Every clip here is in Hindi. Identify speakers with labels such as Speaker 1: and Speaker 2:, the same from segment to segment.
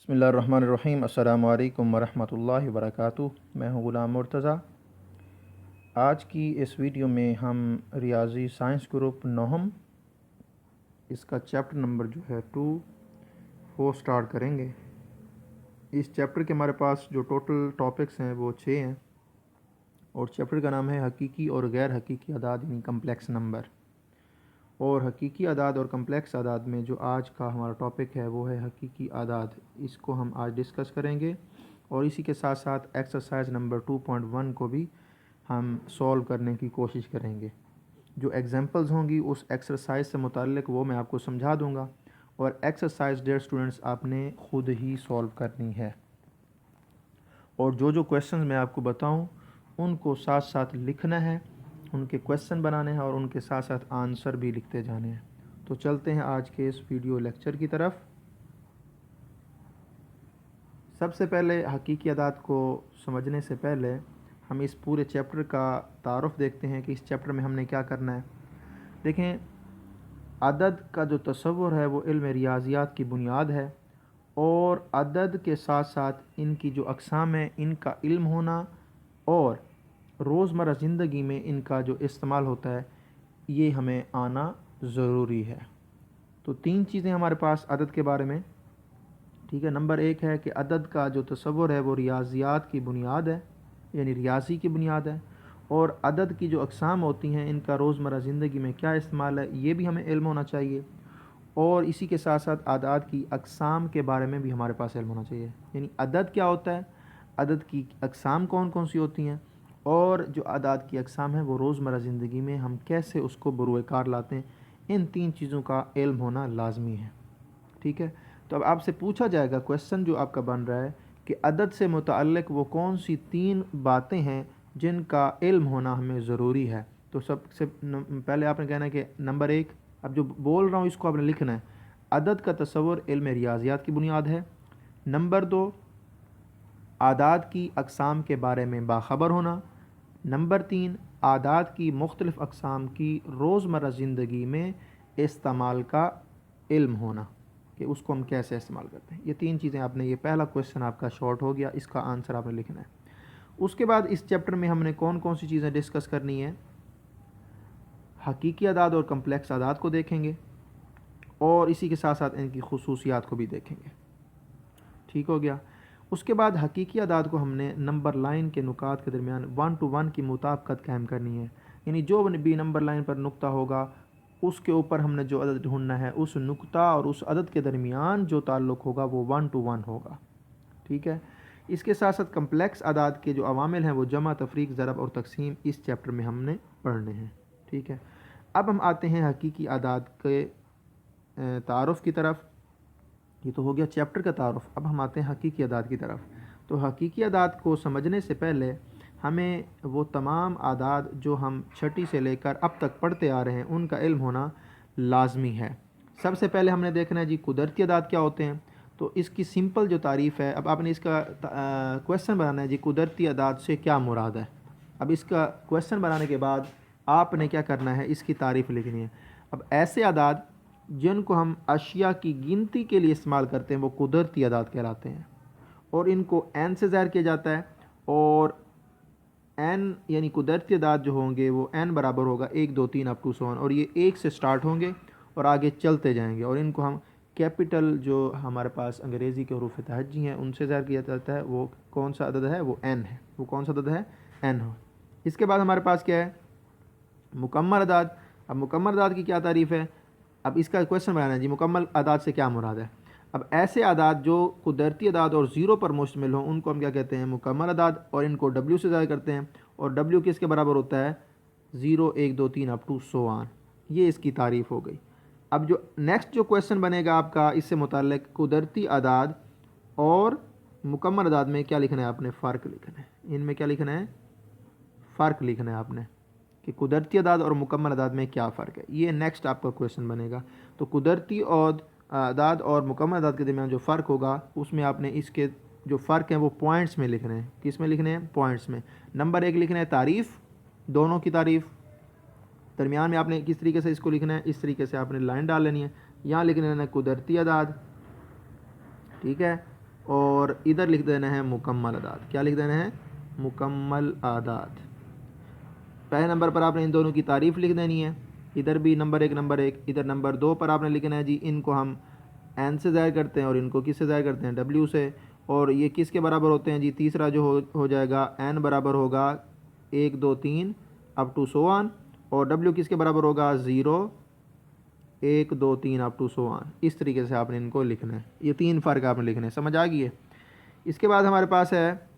Speaker 1: बिस्मिल्लाहिर्रहमानिर्रहीम। अस्सलामु अलैकुम वरहमतुल्लाहि वबरकातुहू। मैं हूँ ग़ुलाम मुर्तज़ा। आज की इस वीडियो में हम रियाजी साइंस ग्रुप नोहम इसका चैप्टर नंबर जो है 2 वो स्टार्ट करेंगे। इस चैप्टर के हमारे पास जो टोटल टॉपिक्स हैं वो 6 हैं और चैप्टर का नाम है हकीकी और गैर हकीकी अदाद यानी कम्प्लेक्स नंबर। और हकीकी अदाद और कम्प्लेक्स अदाद में जो आज का हमारा टॉपिक है वो है हकीकी अदाद। इसको हम आज डिस्कस करेंगे और इसी के साथ साथ एक्सरसाइज नंबर 2.1 को भी हम सॉल्व करने की कोशिश करेंगे। जो एग्जांपल्स होंगी उस एक्सरसाइज से मुताल्लिक वो मैं आपको समझा दूंगा और एक्सरसाइज डेयर स्टूडेंट्स आपने ख़ुद ही सॉल्व करनी है। और जो जो क्वेश्चन मैं आपको बताऊं उनको साथ साथ लिखना है, उनके क्वेश्चन बनाने हैं और उनके साथ साथ आंसर भी लिखते जाने हैं। तो चलते हैं आज के इस वीडियो लेक्चर की तरफ। सबसे पहले हकीकी अदाद को समझने से पहले हम इस पूरे चैप्टर का तारुफ देखते हैं कि इस चैप्टर में हमने क्या करना है। देखें, अदद का जो तसव्वुर है वो इल्म रियाज़ियात की बुनियाद है और अदद के साथ साथ इनकी जो अक़साम है इनका इल्म होना और रोज़मर्रा ज़िंदगी में इनका जो इस्तेमाल होता है ये हमें आना ज़रूरी है। तो 3 चीज़ें हमारे पास अदद के बारे में, ठीक है। नंबर 1 है कि अदद का जो तसव्वुर है वो रियाज़ियात की बुनियाद है यानी रियाज़ी की बुनियाद है और अदद की जो अक़साम होती हैं इनका रोज़मर्रा ज़िंदगी में क्या इस्तेमाल है ये भी हमें इल्म होना चाहिए। और इसी के साथ साथ आदाद की अक़साम के बारे में भी हमारे पास इल्म होना चाहिए, यानी अदद क्या होता है, अदद की अक़साम कौन कौन सी होती हैं और जो आदाद की अक़साम है वो रोज़मर्रा ज़िंदगी में हम कैसे उसको बरूए कार लाते हैं। इन 3 चीज़ों का इल्म होना लाजमी है, ठीक है। तो अब आपसे पूछा जाएगा, क्वेश्चन जो आपका बन रहा है कि अदद से मुतअल्लिक़ वो कौन सी 3 बातें हैं जिनका इल्म होना हमें ज़रूरी है। तो सबसे पहले आपने कहना है कि नंबर 1, अब जो बोल रहा हूँ इसको आपने लिखना है। अदद का तसव्वुर इल्म रियाज़ियात की बुनियाद है। नंबर 2, आदाद की अक़साम के बारे में बाखबर होना। नंबर 3, आदाद की मुख्तलिफ़ अक़साम की रोज़मर्रा ज़िंदगी में इस्तेमाल का इल्म होना कि उसको हम कैसे इस्तेमाल करते हैं। ये 3 चीज़ें आपने, ये पहला क्वेश्चन आपका शॉर्ट हो गया, इसका आंसर आपने लिखना है। उसके बाद इस चैप्टर में हमने कौन कौन सी चीज़ें डिस्कस करनी है, हकीकी अदाद और कम्प्लेक्स अदाद को देखेंगे और इसी के साथ साथ इनकी खुसूसियात को भी देखेंगे, ठीक हो गया। उसके बाद हकीकी अदाद को हमने नंबर लाइन के नुकात के दरमियान 1 to 1 की मुताबिकत कायम करनी है, यानी जो भी नंबर लाइन पर नुक्ता होगा उसके ऊपर हमने जो अदद ढूंढना है उस नुक्ता और उस अदद के दरमियान जो ताल्लुक़ होगा वो 1 to 1 होगा, ठीक है। इसके साथ साथ कम्प्लेक्स अदाद के जो अवामिल हैं वो जमा, तफरीक, ज़रब और तकसीम इस चैप्टर में हमने पढ़ने हैं, ठीक है। अब हम आते हैं हकीकी अदाद के तारुफ़ की तरफ। ये तो हो गया चैप्टर का तारुफ़। अब हम आते हैं हकीकी अदाद की तरफ। तो हकीकी अदाद को समझने से पहले हमें वो तमाम आदाद जो हम छठी से लेकर अब तक पढ़ते आ रहे हैं उनका इल्म होना लाजमी है। सबसे पहले हमने देखना है जी कुदरती अदाद क्या होते हैं। तो इसकी सिंपल जो तारीफ़ है, अब आपने इसका क्वेश्चन बनाना है जी कुदरती अदाद से क्या मुराद है। अब इसका क्वेश्चन बनाने के बाद आपने क्या करना है, इसकी तारीफ़ लिखनी है। अब ऐसे अदाद जिनको हम अशिया की गिनती के लिए इस्तेमाल करते हैं वो कुदरती अदाद कहलाते हैं और इनको एन से ज़ाहिर किया जाता है और एन यानी कुदरती अदाद जो होंगे वो एन बराबर होगा 1 2 3 अप टू 100 और ये 1 से स्टार्ट होंगे और आगे चलते जाएंगे और इनको हम कैपिटल जो हमारे पास अंग्रेज़ी के हरूफ तहज्जी हैं उनसे ज़ाहिर किया जाता है। वो कौन सा अदद है, वो एन है। वो कौन सा अदद है, एन हो। इसके बाद हमारे पास क्या है, मुकम्मल अदाद। अब मुकम्मल अदाद की क्या तारीफ़ है, अब इसका क्वेश्चन बनाना है जी मुकम्मल अदाद से क्या मुराद है। अब ऐसे अदाद जो कुदरती अदाद और ज़ीरो पर मुश्तमिल हों उनको हम क्या कहते हैं, मुकम्मल अदाद, और इनको डब्ल्यू से ज़ाहिर करते हैं और डब्ल्यू किसके बराबर होता है, 0 1 2 3 अप टू 100 आन। ये इसकी तारीफ़ हो गई। अब जो नेक्स्ट जो क्वेश्चन बनेगा आपका इससे मुताल्लिक़ कुदरती अदाद और मुकम्मल अदाद में क्या लिखना है आपने, फ़र्क लिखना है। इनमें क्या लिखना है, फ़र्क लिखना है आपने कि कुदरती अदाद और मुकम्मल अदाद में क्या फ़र्क है। ये नेक्स्ट आपका क्वेश्चन बनेगा। तो कुदरती और अदाद और मुकम्मल अदाद के दरमियान जो फ़र्क होगा उसमें आपने इसके जो फ़र्क हैं वो पॉइंट्स में लिखने हैं। किस में लिखने हैं, पॉइंट्स में। नंबर 1 लिखना है तारीफ़, दोनों की तारीफ़। दरमियान में आपने किस तरीके से इसको लिखना है, इस तरीके से आपने लाइन डाल लेनी है। यहाँ लिख लेना है कुदरती अदाद, ठीक है। और इधर लिख देना है मुकम्मल अदाद। क्या लिख देना है? मुकम्मल आदाद। पहले नंबर पर आपने इन दोनों की तारीफ़ लिख देनी है, इधर भी नंबर 1 नंबर 1, इधर नंबर 2 पर आपने लिखना है जी इनको हम n से ज़ाहिर करते हैं और इनको किस से ज़ाहिर करते हैं? w से। और ये किसके बराबर होते हैं जी? तीसरा जो हो जाएगा n बराबर होगा 1 2 3 अप टू सो ऑन, और w किसके बराबर होगा? 0 1 2 3 अप टू सो ऑन। इस तरीके से आपने इनको लिखना है। ये 3 फ़र्क आपने लिखने हैं, समझ आ गई है? इसके बाद हमारे पास है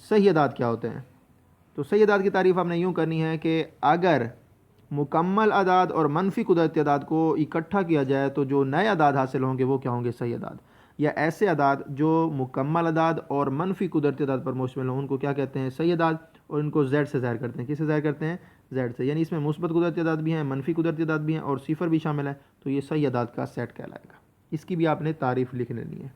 Speaker 1: सही अदाद क्या होते हैं। तो सही अदाद की तारीफ़ आपने यूँ करनी है कि अगर मुकम्मल अदाद और मनफी कुदरती अदाद को इकट्ठा किया जाए तो जो नए अदाद हासिल होंगे वो क्या होंगे? सही अदाद। या ऐसे अदाद जो मुकम्मल अदाद और मनफी कुदरती अदाद पर मुश्तमिल हों उनको क्या कहते हैं? सही अदाद। और इनको z से ज़ाहिर करते हैं। किससे ज़ाहिर करते हैं? z से। यानी इसमें मुस्बत कुदरती अदाद भी हैं, मनफी कुदरती अदाद भी हैं और सिफर भी शामिल है। तो ये सही अदाद का सेट कहलाएगा। इसकी भी आपने तारीफ़ लिख लेनी है।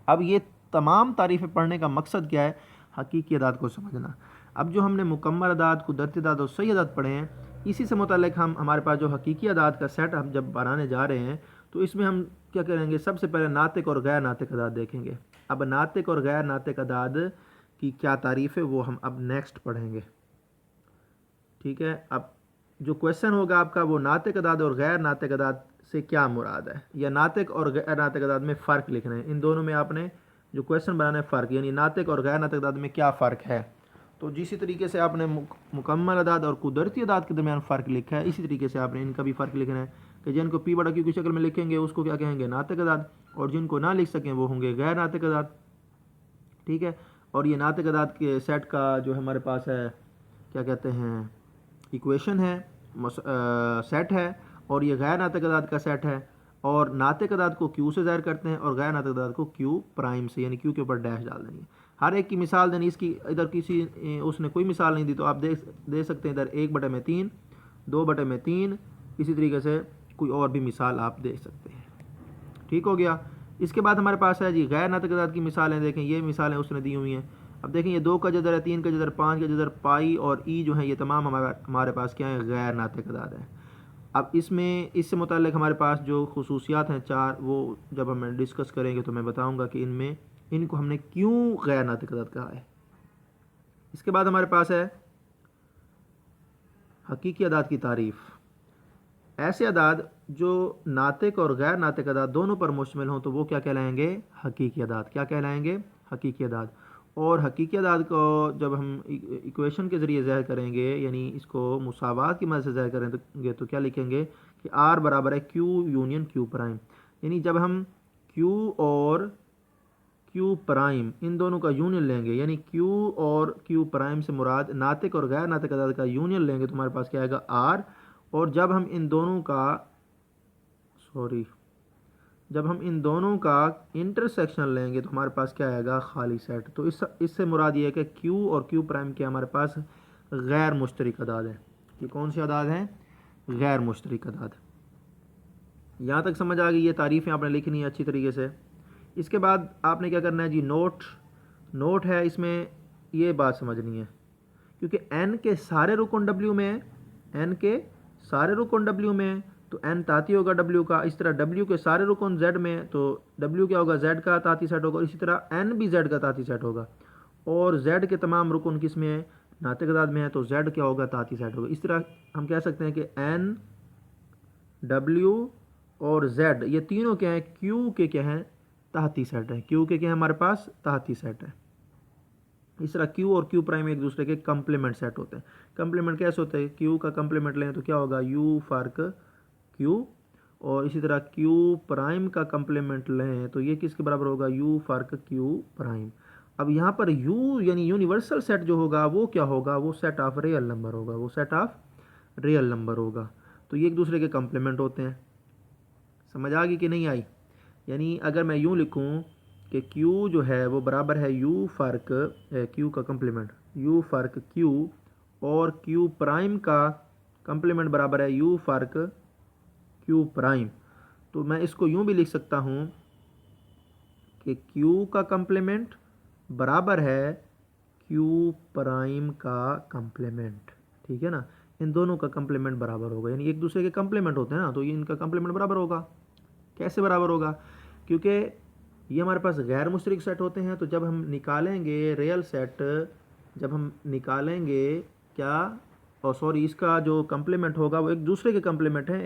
Speaker 1: अब ये तमाम तारीफ़ें पढ़ने का मकसद क्या है? हकीकी अदाद को समझना। अब जो हमने मुकम्मल अदाद, कुदरती अदाद और सही अदाद पढ़े हैं, इसी से मुतल्लिक़ हम हमारे पास जो हकीकी अदाद का सेट हम जब बनाने जा रहे हैं तो इसमें हम क्या करेंगे? सबसे पहले नातिक और गैर नातिक अदाद देखेंगे। अब नातिक और गैर नातिक अदाद की क्या तारीफ़ है वो हम अब नेक्स्ट पढ़ेंगे। ठीक है। अब जो क्वेश्चन होगा आपका वो नातिक अदाद और गैर नातिक अदाद से क्या मुराद है, या नातिक और गैर नातिक अदाद में फ़र्क लिखना है। इन दोनों में आपने जो क्वेश्चन बनाना है फ़र्क, यानी नातिक और गैर नातिक अदाद में क्या फ़र्क है। तो जिस तरीके से आपने मुकम्मल अदाद और कुदरती अदाद के दरमियान फ़र्क लिखा है, इसी तरीके से आपने इनका भी फ़र्क लिखना है कि जिनको पी बड़ा क्यू की शक्ल में लिखेंगे उसको क्या कहेंगे? नातिक अदाद, और जिनको ना लिख सकें वो होंगे गैर नातिक अदाद। ठीक है। और ये नातिक अदाद के सेट का जो हमारे पास है क्या कहते हैं? इक्वेशन है, सेट है, और ये गैर नातिक अदाद का सेट है। और नातिक अदाद को क्यू से ज़ाहिर करते हैं और गैर नातिक अदाद को क्यू प्राइम से, यानी क्यू के ऊपर डैश डाल देंगे। हर एक की मिसाल देनी। इसकी इधर किसी उसने कोई मिसाल नहीं दी तो आप दे सकते हैं इधर 1/3, 2/3, इसी तरीके से कोई और भी मिसाल आप दे सकते हैं। ठीक हो गया। इसके बाद हमारे पास है जी गैर नातिक अदाद की मिसालें। देखें ये मिसालें उसने दी हुई हैं। अब देखें ये 2 का जदर है, 3 का जदर, 5 का जदर, पाई और ई जो है ये तमाम हमारे पास क्या है? गैर नातिक अदाद है। अब इसमें इससे मुताल्लिक़ हमारे पास जो खुसूसियात हैं 4, वो जब हम डिस्कस करेंगे तो मैं बताऊंगा कि इनको हमने क्यों गैर नातिक अदाद कहा है। इसके बाद हमारे पास है हकीकी अदाद की तारीफ़। ऐसे अदाद जो नातिक और गैर नातिक अदाद दोनों पर मुश्तमिल हों तो वो क्या कहलाएंगे? हकीकी अदाद। क्या कहलाएंगे? हकीकी अदाद। और हकीकी अदाद को जब हम इक्वेशन के ज़रिए ज़ाहिर करेंगे, यानी इसको मुसावात की मदद से ज़ाहिर करेंगे तो क्या लिखेंगे कि आर बराबर है क्यू यूनियन क्यू प्राइम। यानी जब हम क्यू और क्यू प्राइम इन दोनों का यूनियन लेंगे, यानी क्यू और क्यू प्राइम से मुराद नातिक और गैर नातिक अदाद का यूनियन लेंगे तो हमारे पास क्या आएगा? आर। और जब हम इन दोनों का इंटरसेक्शन लेंगे तो हमारे पास क्या आएगा? खाली सेट। तो इससे मुराद ये है कि क्यू और क्यू प्राइम के हमारे पास गैर मुश्तरिक अदाद है। ये कौन से अदाद हैं? गैर मुश्तरिक अदाद। यहाँ तक समझ आ गई? ये तारीफ़ें आपने लिखनी है अच्छी तरीके से। इसके बाद आपने क्या करना है जी? नोट है, इसमें ये बात समझनी है क्योंकि n के सारे रुकन w में है, n के सारे रुकन w में है तो n ताती होगा w का। इस तरह w के सारे रुकन z में तो w क्या होगा? z का ताती सेट होगा। इसी तरह n भी z का ताती सेट होगा। और z के तमाम रुकन किस में है? नातिक अदाद में है तो z क्या होगा? ताती सेट होगा। इस तरह हम कह सकते हैं कि n, w और z ये तीनों क्या हैं? q के क्या हैं? ताती सेट है। q के क्या है हमारे पास? ताती सेट है। इस तरह q और q प्राइम एक दूसरे के कंप्लीमेंट सेट होते हैं। कंप्लीमेंट कैसे होते हैं? q का कंप्लीमेंट लें तो क्या होगा? u फ़र्क q। और इसी तरह q प्राइम का कंप्लीमेंट लें तो ये किसके बराबर होगा? u फ़र्क q प्राइम। अब यहाँ पर u यानी यूनिवर्सल सेट जो होगा वो क्या होगा? वो सेट ऑफ रियल नंबर होगा। वो सेट ऑफ रियल नंबर होगा। तो ये एक दूसरे के कंप्लीमेंट होते हैं। समझ आ गई कि नहीं आई? यानी अगर मैं यूँ लिखूँ कि q जो है वो बराबर है u फ़र्क q का कंप्लीमेंट u फ़र्क q, और q प्राइम का कंप्लीमेंट बराबर है u फ़र्क q प्राइम। तो मैं इसको यूँ भी लिख सकता हूँ कि q का कंप्लीमेंट बराबर है q प्राइम का कंप्लीमेंट। ठीक है ना? इन दोनों का कंप्लीमेंट बराबर होगा, यानी एक दूसरे के कंप्लीमेंट होते हैं ना, तो ये इनका कंप्लीमेंट बराबर होगा। कैसे बराबर होगा? क्योंकि ये हमारे पास गैर मुशतरक सेट होते हैं। तो जब हम निकालेंगे रियल सेट, जब हम निकालेंगे क्या, और सॉरी इसका जो कंप्लीमेंट होगा वो एक दूसरे के कंप्लीमेंट हैं,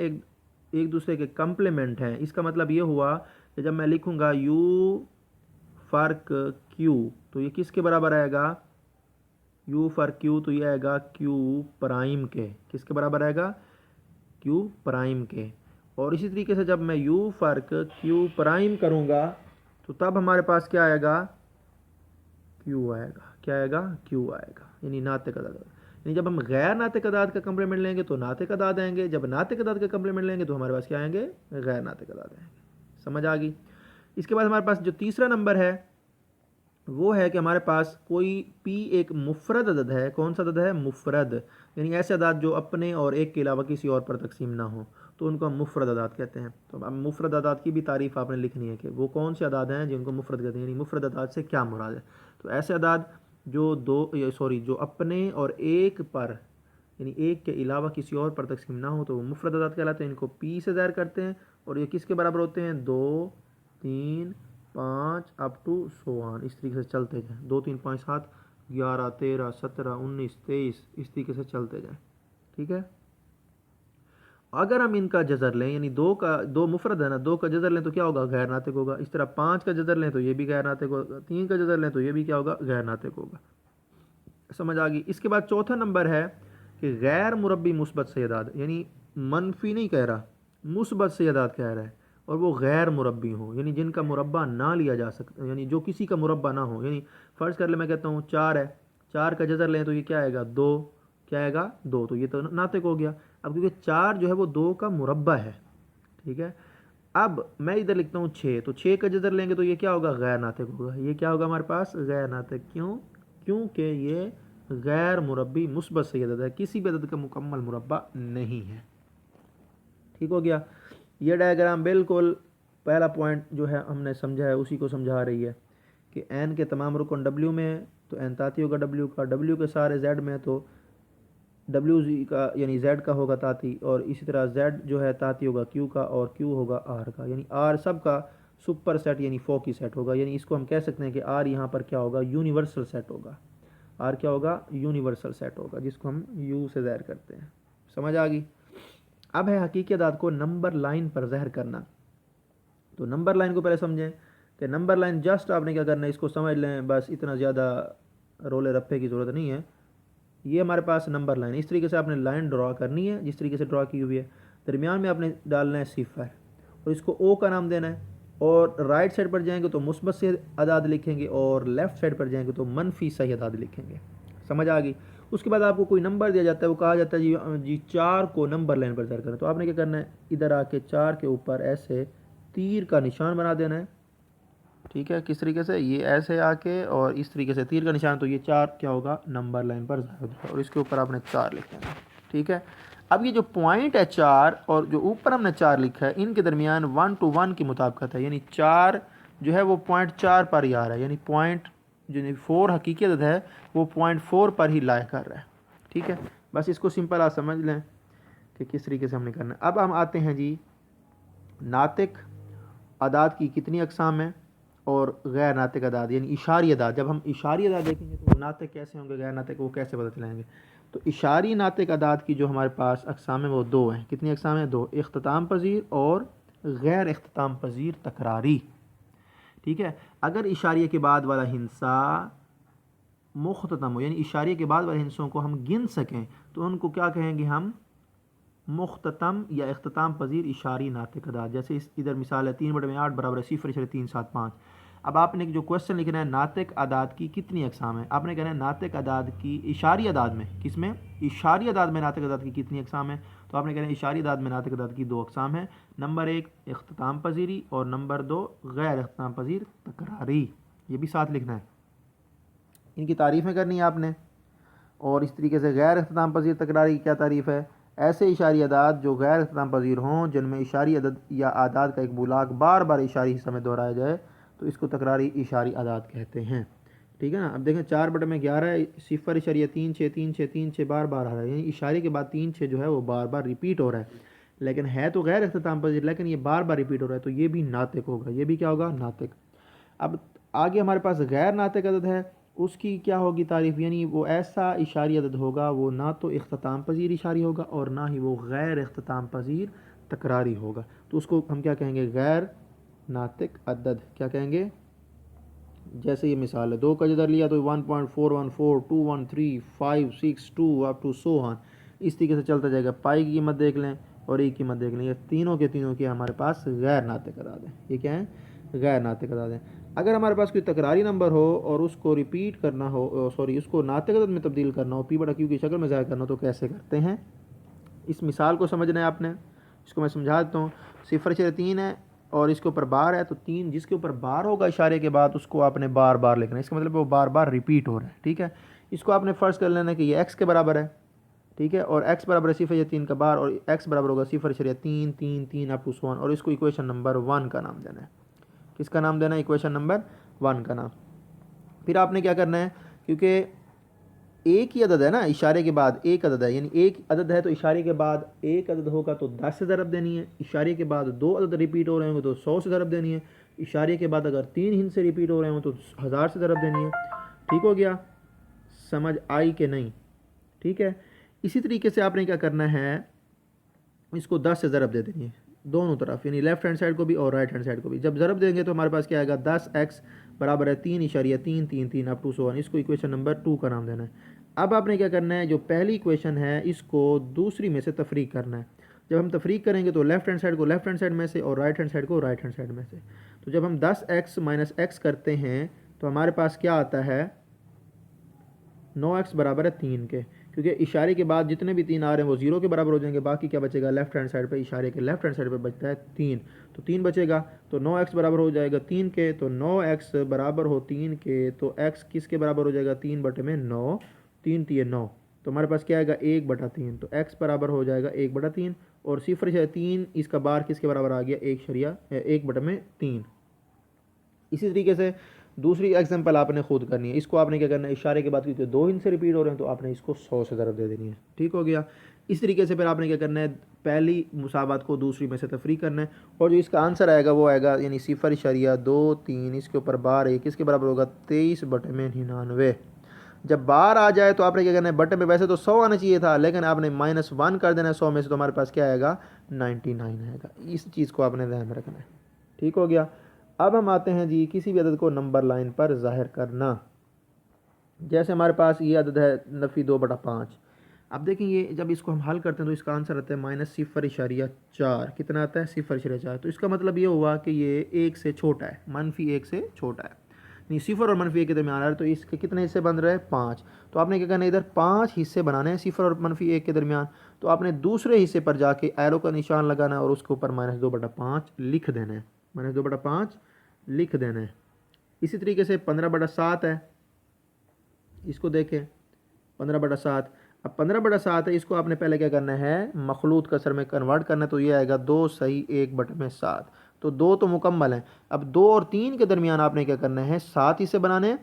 Speaker 1: एक दूसरे के कंप्लीमेंट हैं। इसका मतलब ये हुआ कि जब मैं लिखूंगा u फर्क q, तो ये किसके बराबर आएगा, u फर्क q, तो ये आएगा q प्राइम के, किसके बराबर आएगा, q प्राइम के। और इसी तरीके से जब मैं u फर्क q प्राइम करूंगा तो तब हमारे पास क्या आएगा, q आएगा, क्या आएगा, q आएगा, यानी नातिक अदाद। यानी जब हम गैर नातिक अदाद का कंप्लीमेंट लेंगे तो नातिक अदाद आएंगे, जब नातिक अदाद का कंप्लीमेंट लेंगे तो हमारे पास क्या आएंगे, गैर नातिक अदाद आएंगे। समझ आ गई। इसके बाद हमारे पास जो तीसरा नंबर है वो है कि हमारे पास कोई p एक मुफरद अदद है। कौन सा अदद है, मुफरद, यानी ऐसे अदाद जो अपने और एक के अलावा किसी और पर तकसीम ना हो, तो उनको हम मुफरद अदाद कहते हैं। तो अब मुफरद अदाद की भी तारीफ़ आपने लिखनी है कि वो कौन से अदाद हैं जिनको मुफरद कहते हैं, यानी मुफरद अदाद से क्या मुराद है। तो ऐसे अदाद जो जो अपने और एक पर, यानी एक के अलावा किसी और पर तकसीम ना हो, तो वो मुफरद अदाद कहलाते हैं। इनको p से ज़ाहिर करते हैं और ये किसके बराबर होते हैं, 2 3 5 अप टू 100 इस तरीके से चलते जाएँ। 2 3 5 7 11 13 17 19 23 इस तरीके से चलते जाएँ। ठीक है। अगर हम इनका जज़र लें, यानी दो मुफरद है ना, 2 का जज़र लें तो क्या होगा, गैर नातिक होगा। इस तरह 5 का जज़र लें तो ये भी गैर नातिक होगा, 3 का जज़र लें तो ये भी क्या होगा, गैर नातिक होगा। समझ आ गई। इसके बाद चौथा नंबर है कि गैर मुरब्बी मुस्बत सैयदाद, यानी मनफी नहीं कह रहा, मुस्बत सैयदाद कह रहा है, और वो गैर मुरब्बी हो, यानी जिनका मुरब्बा ना लिया जा सकता, यानी जो किसी का मुरब्बा ना हो। यानी फ़र्ज़ कर ले मैं कहता हूँ 4 है, 4 का जज़र लें तो ये क्या आएगा, 2, क्या आएगा, 2, तो ये तो नातिक हो गया। अब क्योंकि 4 जो है वो 2 का मुरब्बा है, ठीक है। अब मैं इधर लिखता हूँ 6, तो 6 का जज़र लेंगे तो ये क्या होगा, गैर नातिक होगा। ये क्या होगा हमारे पास, गैर नातिक। क्यों, क्योंकि ये गैर मुरब्बी मुस्बत सैयद है, किसी भी अदद का मुकम्मल मुरब्बा नहीं है। ठीक हो गया। ये डायग्राम बिल्कुल पहला पॉइंट जो है हमने समझा है उसी को समझा रही है कि एन के तमाम रुकन डब्ल्यू में है तो एन ताती होगा डब्ल्यू का, डब्ल्यू के सारे जेड में तो डब्ल्यू जी का यानी जेड का होगा ताती, और इसी तरह जेड जो है ताती होगा क्यू का और क्यू होगा आर का, यानी आर सब का सुपर सेट यानी फोकी सेट होगा। यानी इसको हम कह सकते हैं कि आर यहाँ पर क्या होगा, यूनिवर्सल सेट होगा। आर क्या होगा, यूनिवर्सल सेट होगा, जिसको हम यू से ज़ाहिर करते हैं। समझ आ गई। अब है हकीकी अदाद को नंबर लाइन पर ज़ाहिर करना। तो नंबर लाइन को पहले समझें कि नंबर लाइन जस्ट आपने क्या करना है, इसको समझ लें, बस इतना ज़्यादा रोले रफ्फे की ज़रूरत नहीं है। ये हमारे पास नंबर लाइन, इस तरीके से आपने लाइन ड्रा करनी है जिस तरीके से ड्रा की हुई है। दरमियान में आपने डालना है सिफर और इसको ओ का नाम देना है, और राइट साइड पर जाएंगे तो मुस्बत से अदाद लिखेंगे और लेफ़्ट साइड पर जाएंगे तो मनफी सही अदाद लिखेंगे। समझ आ गई। उसके बाद आपको कोई नंबर दिया जाता है, वो कहा जाता है जी 4 को नंबर लाइन पर ज़ाहिर करें। तो आपने क्या करना है, इधर आके 4 के ऊपर ऐसे तीर का निशान बना देना है। ठीक है, किस तरीके से, ये ऐसे आके और इस तरीके से तीर का निशान, तो ये 4 क्या होगा, नंबर लाइन पर ज़ाहिर होगा, और इसके ऊपर आपने 4 लिख देना। ठीक है। अब ये जो पॉइंट है 4 और जो ऊपर हमने 4 लिखा है, इनके दरमियान 1 to 1 की मुताबिकत है, यानी 4 जो है वो पॉइंट 4 पर ही आ रहा है, यानी पॉइंट जो 4 हकीकी अदद है वो पॉइंट 4 पर ही लाया कर रहा है। ठीक है, बस इसको सिंपल आप समझ लें कि किस तरीके से हमने करना है। अब हम आते हैं जी नातिक अदाद की कितनी अकसाम है और गैर नातिक अदाद यानी इशारी अदाद। जब हम इशारी अदाद देखेंगे तो वो नातिक कैसे होंगे, गैर नातिक वो कैसे पता चलाएंगे। तो इशारी नातिक अदाद की जो हमारे पास अकसाम है वो 2 हैं। कितनी अकसाम है, 2, इख्तिताम पजीर और गैर इख्तिताम पजीर तकरारी। ठीक है। अगर इशारिये के बाद वाला हिंसा मुख्ततम हो, यानी इशारिये के बाद वाले हिंसों को हम गिन सकें, तो उनको क्या कहेंगे हम, मुख्ततम या इख्तिताम पजीर इशारी नातिक अदाद। जैसे इस इधर मिसाल है 3/8 बराबर है 0.375। अब आपने जो क्वेश्चन लिखना है नातिक अदाद की कितनी अकसाम है, आपने कहना है नातिक अदाद की इशारी अदाद में, किसमें, इशारी अदाद में नातिक अदाद की कितनी अकसाम है। तो आपने कहना है इशारी अदाद में नातिक अदाद की 2 अकसाम है, नंबर 1 इख्तिताम पजीरी और नंबर 2 गैर इख्तिताम पजीर तकरारी। ये भी साथ लिखना है, इनकी तारीफ़ें करनी है आपने। और इस तरीके से गैर इख्तिताम पजीर तकरारी की क्या तारीफ़ है, ऐसे इशारी अदाद जो गैर इख्तिताम पजीर हों, जिनमें इशारी अदद या आदाद का एक बुलाक बार बार इशारी हिस्सा में दोहराया जाए, तो इसको तकरारी इशारी आदाद कहते हैं। ठीक है ना। अब देखें 4/11 है, 0.3 6 3 6 3 6 बार बार आ रहा है, यानी इशारे के बाद 3 6 जो है वो बार बार रिपीट हो रहा है, लेकिन है तो गैर इख्तिताम पजीर, लेकिन ये बार बार रिपीट हो रहा है, तो ये भी नातिक होगा। ये भी क्या होगा, नातिक। अब आगे हमारे पास गैर नातिक अदद है, उसकी क्या होगी तारीफ़, यानी वो ऐसा इशारी अदद होगा वो ना तो इख्तिताम पजीर इशारी होगा और ना ही वो गैर इख्तिताम पजीर तकरारी होगा। तो उसको हम क्या कहेंगे, गैर नातिक अदद। क्या कहेंगे, जैसे ये मिसाल है, 2 का जदर लिया तो 1.414 213 5 6 2 अप टू सो ऑन, इस तरीके से चलता जाएगा। पाई की कीमत देख लें और ए की कीमत देख लें, ये तीनों के तीनों की हमारे पास गैर नातिक अदाद है। ये क्या है, गैर नातिक अदाद है। अगर हमारे पास कोई तकरारी नंबर हो और उसको रिपीट करना हो, सॉरी उसको नातिक अदद में तब्दील करना हो, पी बटा क्यू की शक्ल में ज़ाहिर करना हो, तो कैसे करते हैं, इस मिसाल को समझना है आपने। इसको मैं समझा देता हूँ। 0.3 है और इसके ऊपर बार है, तो 3 जिसके ऊपर बार होगा इशारे के बाद उसको आपने बार बार लिखना है, इसका मतलब वो बार बार रिपीट हो रहा है। ठीक है, इसको आपने फ़र्ज़ कर लेना कि ये x के बराबर है। ठीक है, और x बराबर है 0.3 का बार और x बराबर होगा 0.3 3 3 अप टू 1, और इसको इक्वेशन नंबर 1 का नाम देना है। किसका नाम देना है, इक्वेशन नंबर 1 का नाम। फिर आपने क्या करना है, क्योंकि एक ही अदद है ना, इशारे के बाद एक अदद है, यानी एक अदद है तो इशारे के बाद एक अदद होगा तो 10 से ज़रब देनी है। इशारे के बाद 2 अदद रिपीट हो रहे होंगे तो 100 से ज़रब देनी है। इशारे के बाद अगर 3 हिंद से रिपीट हो रहे हों तो 1000 से ज़रब देनी है। ठीक हो गया, समझ आई कि नहीं। ठीक है, इसी तरीके से आपने क्या करना है, इसको 10 से ज़रब दे देनी है दोनों तरफ, यानी लेफ्ट हैंड साइड को भी और राइट हैंड साइड को भी। जब ज़रब देंगे तो हमारे पास क्या आएगा, 10x बराबर है 3.3 3 3 अप टू 1, इसको इक्वेशन नंबर 2 का नाम देना है। अब आपने क्या करना है, जो पहली इक्वेशन है इसको दूसरी में से तफरीक करना है। जब हम तफरीक करेंगे तो लेफ्ट हैंड साइड को लेफ्ट हैंड साइड में से और राइट हैंड साइड को राइट हैंड साइड में से। तो जब हम 10x माइनस x करते हैं तो हमारे पास क्या आता है, 9x बराबर है 3 के, क्योंकि इशारे के बाद जितने भी 3 आ रहे हैं वो 0 के बराबर हो जाएंगे। बाकी क्या बचेगा, लेफ्ट हैंड साइड पे इशारे के लेफ्ट हैंड साइड पे बचता है 3, तो 3 बचेगा। तो 9x बराबर हो जाएगा 3 के, तो 9x बराबर हो 3 के, तो x किसके बराबर हो जाएगा, 3 बटे में 9, 3 3 9, तो हमारे पास क्या आएगा 1/3, तो x बराबर हो जाएगा 1/3, और 0.3 इसका बार किसके बराबर आ गया, 1/3। इसी तरीके से दूसरी एग्जांपल आपने खुद करनी है। इसको आपने क्या करना है, इशारे के बाद क्योंकि 2 हिंद से रिपीट हो रहे हैं तो आपने इसको 100 से ज़रब दे देनी है। ठीक हो गया। इस तरीके से फिर आपने क्या करना है, पहली मुसाबात को दूसरी में से तफरीक करना है, और जो इसका आंसर आएगा वो आएगा, यानी 0.23 इसके ऊपर बार 1 किसके बराबर होगा, 23/99। जब बार आ जाए तो आपने क्या करना है, बटे में वैसे तो 100 आना चाहिए था, लेकिन आपने -1 कर देना है 100 में से, तो हमारे पास क्या आएगा, 99 आएगा। इस चीज़ को आपने ध्यान में रखना है। ठीक हो गया। अब हम आते हैं जी, किसी भी अदद को नंबर लाइन पर ज़ाहिर करना। जैसे हमारे पास ये अदद है नफ़ी 2/5। अब देखें ये जब इसको हम हल करते हैं तो इसका आंसर आता है -0.4। कितना आता है, 0.4। तो इसका मतलब ये हुआ कि ये 1 से छोटा है, -1 से छोटा है, नहीं 0 और -1 के दरमियान आ रहा है। तो इसके कितने हिस्से बन रहे हैं, 5। तो आपने क्या करना है, इधर 5 हिस्से बनाने हैं 0 और -1 के दरमियान। तो आपने दूसरे हिस्से पर जाके एरो का निशान लगाना है और उसके ऊपर -2/5 लिख देना है, -2/5 लिख देना है। इसी तरीके से 15/7 है, इसको देखें 15/7। अब 15/7 है, इसको आपने पहले क्या करना है, मखलूत कसर में कन्वर्ट करना है, तो ये आएगा 2 सही 1/7। तो 2 तो मुकम्मल है। अब 2 और 3 के दरमियान आपने क्या करना है, 7 हिस्से बनाने हैं,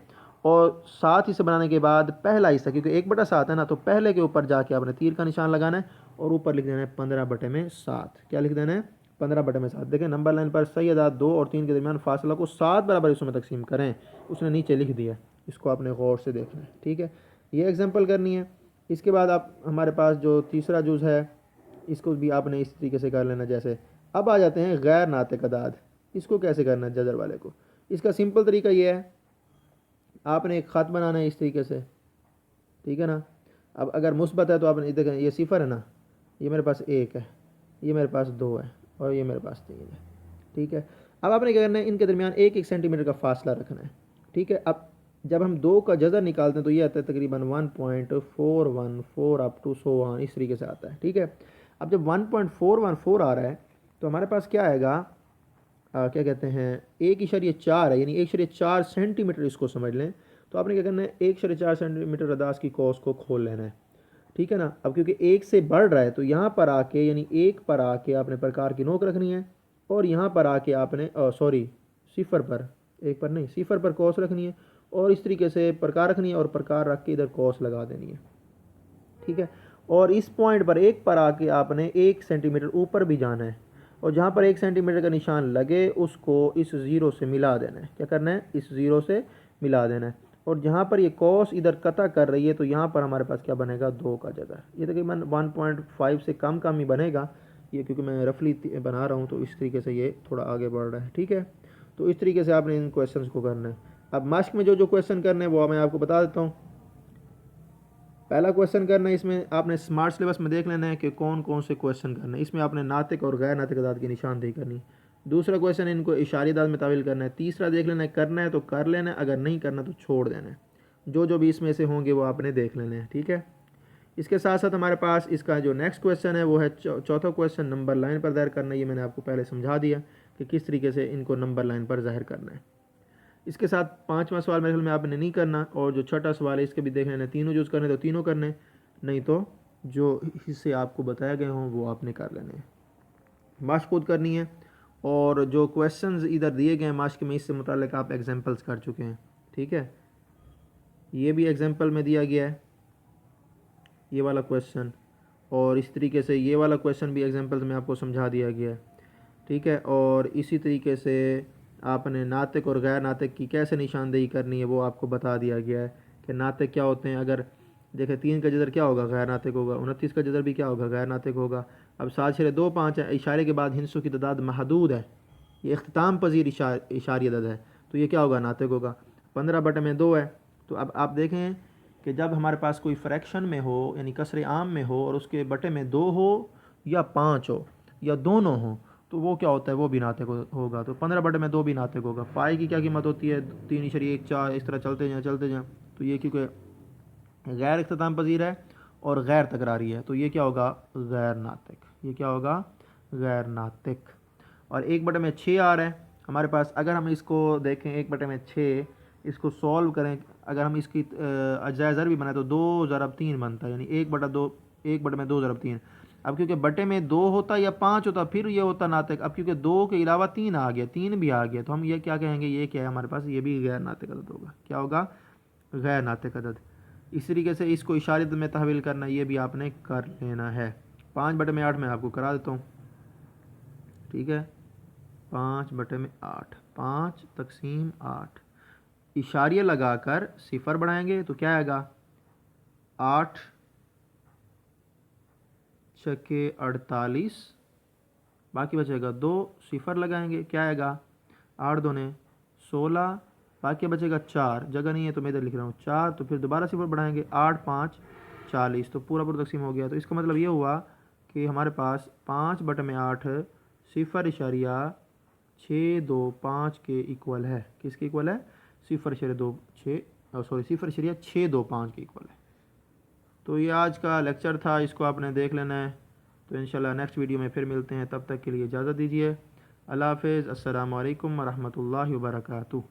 Speaker 1: और 7 हिस्से बनाने के बाद पहला हिस्सा, क्योंकि 1/7 है ना, तो पहले के ऊपर जाके आपने तीर का निशान लगाना है और ऊपर लिख देना है 15/7। क्या लिख देना है, 15/7। देखें नंबर लाइन पर सही अदाद 2 और 3 के दरमियान फासला को 7 बराबर हिस्सों में तकसीम करें, उसने नीचे लिख दिया, इसको आपने गौर से देखना है। ठीक है, ये एग्जांपल करनी है। इसके बाद आप हमारे पास जो तीसरा जुज़ है इसको भी आपने इस तरीके से कर लेना। जैसे अब आ जाते हैं गैर नातिक अदाद, इसको कैसे करना है जज़र वाले को। इसका सिंपल तरीका ये है, आपने एक ख़त बनाना है इस तरीके से, ठीक है ना। अब अगर मुस्बत है तो आपने देखें ये 0 है ना, ये मेरे पास 1 है, ये मेरे पास 2 है और ये मेरे पास 3 है। ठीक है, अब आपने क्या करना है, इनके दरमियान 1 सेंटीमीटर का फासला रखना है। ठीक है, अब जब हम 2 का जज़र निकालते हैं तो ये आता है तकरीबन 1.414 अप टू 100 इस तरीके से आता है। ठीक है, अब जब 1.414 आ रहा है तो हमारे पास क्या आएगा, क्या कहते हैं, 1.4 है, यानी 1.4 सेंटीमीटर इसको समझ लें। तो आपने क्या करना है, 1.4 सेंटीमीटर अदास की कॉस को खोल लेना है। ठीक है ना। अब क्योंकि 1 से बढ़ रहा है तो यहाँ पर आके, यानी 1 पर आके आपने प्रकार की नोक रखनी है, और यहाँ पर आके आपने 0 पर, 1 पर नहीं 0 पर कॉस रखनी है, और इस तरीके से प्रकार रखनी है और प्रकार रख के इधर कॉस लगा देनी है। ठीक है, और इस पॉइंट पर 1 पर आके आपने 1 सेंटीमीटर ऊपर भी जाना है। और जहाँ पर 1 सेंटीमीटर का निशान लगे उसको इस ज़ीरो से मिला देना है। क्या करना है? इस ज़ीरो से मिला देना है। और जहाँ पर ये कॉस इधर कता कर रही है तो यहाँ पर हमारे पास क्या बनेगा? 2 का जगह। ये तकरीबन 1.5 से कम ही बनेगा ये, क्योंकि मैं रफली बना रहा हूँ तो इस तरीके से ये थोड़ा आगे बढ़ रहा है। ठीक है, तो इस तरीके से आपने इन क्वेश्चन को करना है। अब मास्क में जो क्वेश्चन करने हैं वो मैं आपको बता देता हूँ। पहला क्वेश्चन करना है, इसमें आपने स्मार्ट सिलेबस में देख लेना है कि कौन कौन से क्वेश्चन करना है। इसमें आपने नातिक और गैर नातिक अदाद की निशानदेही करनी है। दूसरा क्वेश्चन इनको इशारी अदाद में तावील करना है। तीसरा देख लेना है, करना है तो कर लेना है, अगर नहीं करना तो छोड़ देना है। जो भी इसमें से होंगे वो आपने देख लेने हैं। ठीक है, इसके साथ साथ हमारे पास इसका जो नेक्स्ट क्वेश्चन है वो है चौथा क्वेश्चन, नंबर लाइन पर ज़ाहिर करना है। ये मैंने आपको पहले समझा दिया कि किस तरीके से इनको नंबर लाइन पर ज़ाहिर करना है। इसके साथ 5वां सवाल मेरे ख्याल में आपने नहीं करना, और जो छठा सवाल है इसके भी देख लेना। तीनों यूज़ करने तो तीनों करने, नहीं तो जो हिस्से आपको बताए गए हों वो आपने कर लेने हैं। मास्क खुद करनी है, और जो क्वेश्चंस इधर दिए गए हैं मास्क में इससे मुताल्लिक आप एग्जांपल्स कर चुके हैं। ठीक है, ये भी एग्जांपल में दिया गया है ये वाला क्वेश्चन, और इस तरीके से ये वाला क्वेश्चन भी एग्जांपल्स में आपको समझा दिया गया है। ठीक है, और इसी तरीके से आपने नातिक और गैर नातिक की कैसे निशानदेही करनी है वो आपको बता दिया गया है कि नातिक क्या होते हैं। अगर देखें 3 का जदर क्या होगा? गैर नातिक होगा। 29 का जदर भी क्या होगा? गैर नातिक होगा। अब 7 6 2 5 है, इशारे के बाद हिस्सों की तादाद महदूद है, ये इख्तिताम पजीर इशारी अदद है, तो ये क्या होगा? नातिक होगा। 15/2 है, तो अब आप देखें कि जब हमारे पास कोई फ्रैक्शन में हो यानी कसरे आम में हो और उसके बटे में 2 हो या 5 हो या दोनों हो तो वो क्या होता है? वो भी नातिक होगा। तो 15/2 भी नातिक होगा। पाई की क्या कीमत होती है? 3 4 इस तरह चलते जाएँ। तो ये क्योंकि गैर इख्तिताम पजीर है और गैर तकरारी है तो ये क्या होगा? गैर नातिक। ये क्या होगा? गैर नातिक। और 1/6 आ रहा है हमारे पास। अगर हम इसको देखें 1/6 इसको सॉल्व करें, अगर हम इसकी अजाय ज़र भी बनाए तो 2 ज़रब 3 बनता है, यानी 1/2 ज़रब 3। अब क्योंकि बटे में 2 होता या 5 होता फिर ये होता नातिक। अब क्योंकि 2 के अलावा 3 आ गया, 3 भी आ गया, तो हम ये क्या कहेंगे? ये क्या है हमारे पास? ये भी गैर नातिक अदद होगा। क्या होगा? गैर नातिक अदद। इस तरीके से इसको इशारे में तहवील करना ये भी आपने कर लेना है। 5/8 में आपको करा देता हूँ। ठीक है, 5/8, 5 तकसीम 8, इशारिया लगाकर सिफर बढ़ाएंगे तो क्या आएगा? 8 छके 48, बाकी बचेगा 2, सिफर लगाएंगे क्या आएगा? 8 दूने 16, बाकी बचेगा 4, जगह नहीं है तो मैं इधर लिख रहा हूँ 4, तो फिर दोबारा सिफर बढ़ाएंगे 8 5 40, तो पूरा तकसीम हो गया। तो इसका मतलब ये हुआ कि हमारे पास 5/8 0.625 के इक्वल है। किसके इक्वल है? 0.625 के इक्वल है। तो ये आज का लेक्चर था, इसको आपने देख लेना है। तो इंशाल्लाह नेक्स्ट वीडियो में फिर मिलते हैं, तब तक के लिए इजाज़त दीजिए। अल्लाह हाफ़िज़। अस्सलामु अलैकुम व रहमतुल्लाहि व बरकातुहू।